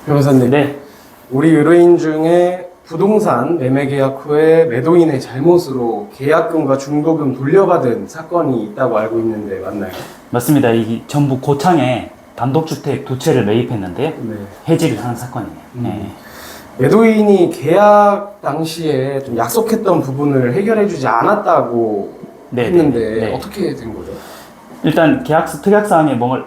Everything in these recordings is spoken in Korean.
변호사님, 네, 우리 의뢰인 중에 부동산 매매 계약 후에 매도인의 잘못으로 계약금과 중도금 돌려받은 사건이 있다고 알고 있는데 맞나요? 맞습니다. 이 전북 고창에 단독주택 두 채를 매입했는데요. 네. 해지를 한 사건이에요. 네. 매도인이 계약 당시에 좀 약속했던 부분을 해결해주지 않았다고 네, 했는데 네, 네. 어떻게 된 거죠? 일단 계약서 특약사항에 뭘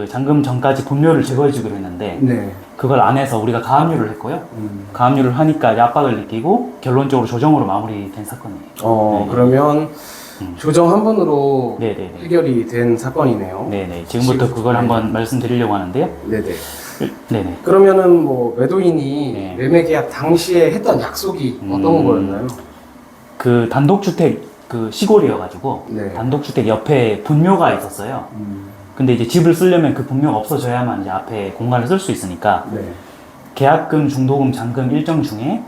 잔금 전까지 분묘를 제거해주기로 했는데 네. 그걸 안 해서 우리가 가압류를 했고요. 가압류를 하니까 압박을 느끼고 결론적으로 조정으로 마무리된 사건이에요. 네. 그러면 조정 한 번으로 네네네. 해결이 된 사건이네요. 네네. 지금부터 그걸 네. 한번 말씀드리려고 하는데요. 네네. 네네. 그러면은 뭐 매도인이 네. 매매 계약 당시에 했던 약속이 어떤 거였나요? 그 단독주택 그 시골이어가지고 네. 단독주택 옆에 분묘가 있었어요. 근데 이제 집을 쓰려면 그 분묘가 없어져야만 이제 앞에 공간을 쓸 수 있으니까 네. 계약금, 중도금, 잔금 일정 중에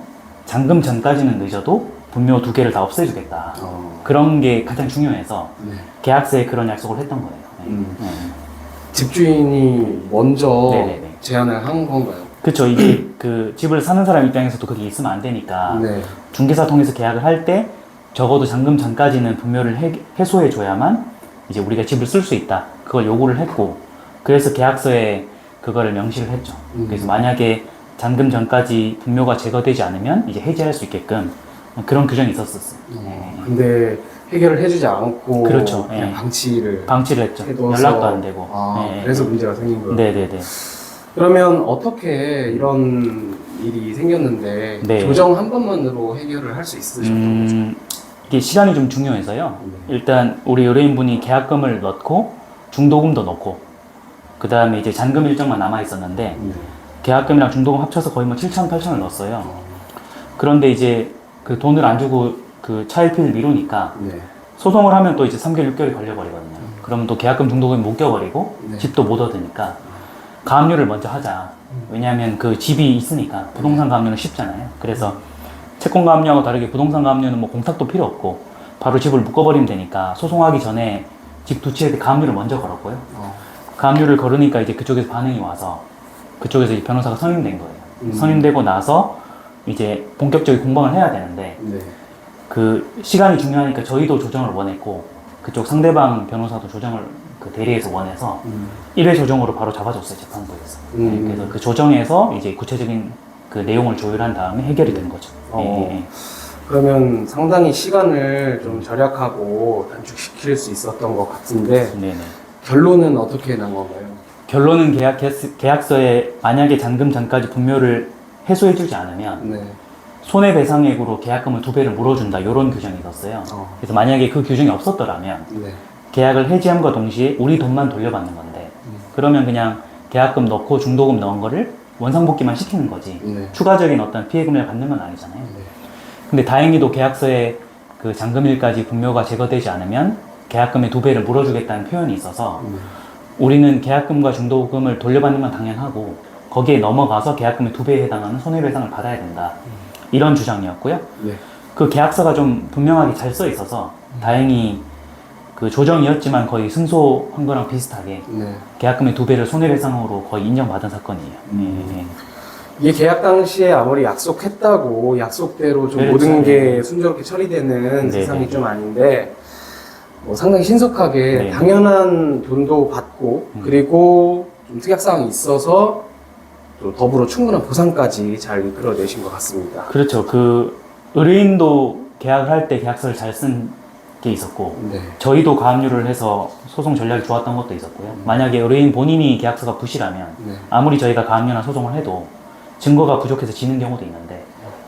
잔금 전까지는 늦어도 분묘 두 개를 다 없애주겠다. 그런 게 가장 중요해서 네. 계약서에 그런 약속을 했던 거예요. 네. 네. 집주인이 먼저 네네네. 제안을 한 건가요? 그쵸. 이게 그 집을 사는 사람 입장에서도 그게 있으면 안 되니까 네. 중개사 통해서 계약을 할 때 적어도 잔금 전까지는 분묘를 해소해 줘야만 이제 우리가 집을 쓸 수 있다. 그걸 요구를 했고 그래서 계약서에 그거를 명시를 했죠. 그래서 만약에 잔금 전까지 분묘가 제거되지 않으면 이제 해지할 수 있게끔 그런 규정이 있었었어요. 근데 해결을 해주지 않고 그렇죠. 그냥 예. 방치를 했죠. 해둬서 연락도 안 되고. 예. 그래서 문제가 생긴 거예요. 네네네. 그러면 어떻게 이런 일이 생겼는데 네. 조정 한 번만으로 해결을 할 수 있으셨던 거죠? 이게 시간이 좀 중요해서요. 일단 우리 의뢰인분이 계약금을 넣고 중도금도 넣고 그 다음에 이제 잔금 일정만 남아 있었는데 계약금이랑 중도금 합쳐서 거의 뭐 7천, 8천을 넣었어요. 그런데 이제 그 돈을 안 주고 그 차일피일 미루니까 네. 소송을 하면 또 이제 3개월, 6개월이 걸려버리거든요. 그러면 또 계약금, 중도금이 묶여버리고 네. 집도 못 얻으니까 가압류를 먼저 하자. 왜냐하면 그 집이 있으니까 부동산 가압류는 쉽잖아요. 그래서 채권 가압류하고 다르게 부동산 가압류는 뭐 공탁도 필요 없고 바로 집을 묶어버리면 되니까 소송하기 전에 집 두 채에 가압류를 먼저 걸었고요. 가압류를 걸으니까 이제 그쪽에서 반응이 와서 그쪽에서 이제 변호사가 선임된 거예요. 선임되고 나서 이제 본격적인 공방을 해야 되는데 네. 그 시간이 중요하니까 저희도 조정을 원했고 그쪽 상대방 변호사도 조정을 그 대리에서 원해서 1회 조정으로 바로 잡아줬어요, 재판부에서. 네, 그래서 그 조정에서 이제 구체적인 그 내용을 조율한 다음에 해결이 된 거죠. 예. 그러면 상당히 시간을 좀 절약하고 단축시킬 수 있었던 것 같은데 네네. 결론은 어떻게 난 건가요? 결론은 계약서에 만약에 잔금 전까지 분묘를 해소해주지 않으면 네. 손해배상액으로 계약금을 2배를 물어준다 이런 규정이 있었어요. 그래서 만약에 그 규정이 없었더라면 네. 계약을 해지함과 동시에 우리 돈만 돌려받는 건데 그러면 그냥 계약금 넣고 중도금 넣은 거를 원상복귀만 시키는 거지 네. 추가적인 어떤 피해금을 받는 건 아니잖아요. 근데 다행히도 계약서에 그 잔금일까지 분묘가 제거되지 않으면 계약금의 2배를 물어주겠다는 표현이 있어서 우리는 계약금과 중도금을 돌려받는 건 당연하고 거기에 넘어가서 계약금의 2배에 해당하는 손해배상을 받아야 된다. 이런 주장이었고요. 네. 그 계약서가 좀 분명하게 잘 써 있어서 다행히 그 조정이었지만 거의 승소한 거랑 비슷하게 네. 계약금의 2배를 손해배상으로 거의 인정받은 사건이에요. 네. 이게 계약 당시에 아무리 약속했다고 약속대로 좀 그렇죠. 모든 게 네. 순조롭게 처리되는 네, 세상이 네. 좀 아닌데 상당히 신속하게 네. 당연한 돈도 받고 그리고 좀 특약사항이 있어서 또 더불어 충분한 보상까지 잘 이끌어내신 것 같습니다. 그렇죠. 그 의뢰인도 계약을 할 때 계약서를 잘 쓴 게 있었고 네. 저희도 가압류를 해서 소송 전략이 좋았던 것도 있었고요. 만약에 의뢰인 본인이 계약서가 부실하면 네. 아무리 저희가 가압류나 소송을 해도 증거가 부족해서 지는 경우도 있는데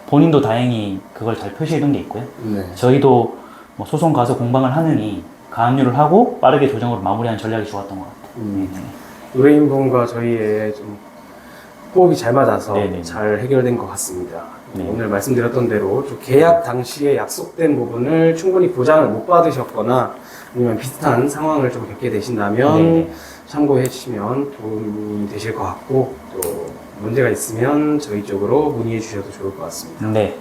본인도 다행히 그걸 잘 표시해둔 게 있고요. 네. 저희도 뭐 소송 가서 공방을 하느니 가압류를 하고 빠르게 조정으로 마무리하는 전략이 좋았던 것 같아요. 의뢰인분과 저희의 좀 호흡이 잘 맞아서 네네. 잘 해결된 것 같습니다. 네. 오늘 말씀드렸던 대로 좀 계약 당시에 약속된 부분을 충분히 보장을 못 받으셨거나 아니면 비슷한 상황을 좀 겪게 되신다면 네네. 참고해 주시면 도움이 되실 것 같고 또 문제가 있으면 저희 쪽으로 문의해 주셔도 좋을 것 같습니다. 네.